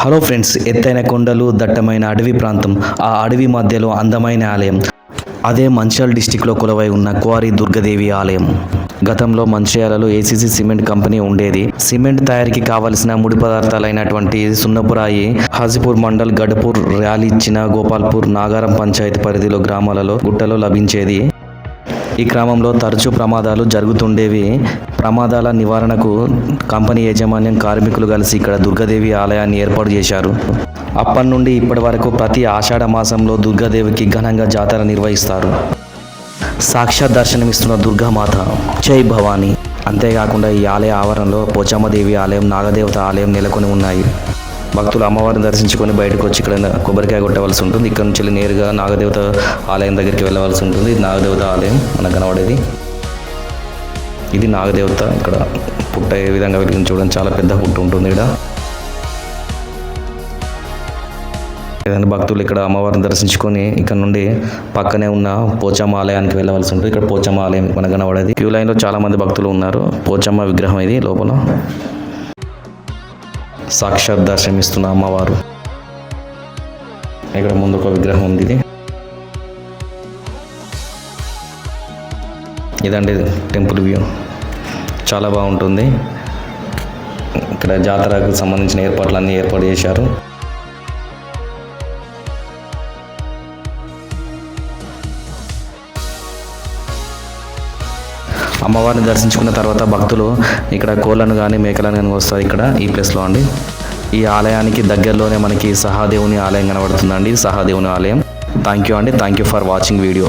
Hello friends, ఎత్తైన కొండలు, దట్టమైన అడవి ప్రాంతం, ఆ అడవి మధ్యలో అందమైన ఆలయం. అదే మంచిర్యాల డిస్టిక్లో కొలువై ఉన్న క్వారీ దుర్గాదేవి ఆలయం. గతంలో మంచిర్యాలలో ఏసీసీ సిమెంట్ కంపెనీ ఉండేది. సిమెంట్ తయారీకి కావలసిన ముడి పదార్థాలైనటువంటి సున్నపురాయి హాజీపూర్ మండల్, గడ్పూర్, ర్యాలిచ్చిన, గోపాల్పూర్, నాగారం పంచాయతీ పరిధిలో గ్రామాలలో గుట్టలో లభించేది. ఈ గ్రామంలో తరచూ ప్రమాదాలు జరుగుతుండేవి. ప్రమాదాల నివారణకు కంపెనీ యాజమాన్యం, కార్మికులు కలిసి ఇక్కడ దుర్గాదేవి ఆలయాన్ని ఏర్పాటు చేశారు. అప్పటి నుండి ఇప్పటి వరకు ప్రతి ఆషాఢ మాసంలో దుర్గాదేవికి ఘనంగా జాతర నిర్వహిస్తారు. సాక్షాత్ దర్శనమిస్తున్న దుర్గామాత, జై భవానీ. అంతేకాకుండా ఈ ఆలయ ఆవరణలో పోచమ్మదేవి ఆలయం, నాగదేవత ఆలయం నెలకొని ఉన్నాయి. భక్తులు అమ్మవారిని దర్శించుకొని బయటకు వచ్చి ఇక్కడ కొబ్బరికాయ కొట్టవలసి ఉంటుంది. ఇక్కడ నుంచి నేరుగా నాగదేవత ఆలయం దగ్గరికి వెళ్ళవలసి ఉంటుంది. ఇది నాగదేవత ఆలయం మనకు కనబడేది. ఇది నాగదేవత. ఇక్కడ పుట్ట ఏ విధంగా వెలిగింది చూడండి, చాలా పెద్ద పుట్ట ఉంటుంది ఇక్కడ. ఏదైనా భక్తులు ఇక్కడ అమ్మవారిని దర్శించుకొని ఇక్కడ నుండి పక్కనే ఉన్న పోచమ్మ ఆలయానికి వెళ్ళవలసి ఉంటుంది. ఇక్కడ పోచమ్మ ఆలయం మనకు కనబడేది. క్యూ లైన్లో చాలా మంది భక్తులు ఉన్నారు. పోచమ్మ విగ్రహం ఇది లోపల. సాక్షాత్ దర్శనమిస్తున్న అమ్మవారు. ఇక్కడ ముందు ఒక విగ్రహం ఉంది. ఇదండి టెంపుల్ వ్యూ. చాలా బాగుంటుంది. ఇక్కడ జాతరకు సంబంధించిన ఏర్పాట్లన్నీ ఏర్పాటు చేశారు. అమ్మవారిని దర్శించుకున్న తర్వాత భక్తులు ఇక్కడ కోళ్ళను కానీ మేకలను కానీ వస్తారు. ఇక్కడ ఈ ప్లేస్లో అండి. ఈ ఆలయానికి దగ్గరలోనే మనకి సహాదేవుని ఆలయం కనబడుతుందండి. సహాదేవుని ఆలయం. థ్యాంక్ యూ అండి. Thank you for watching video.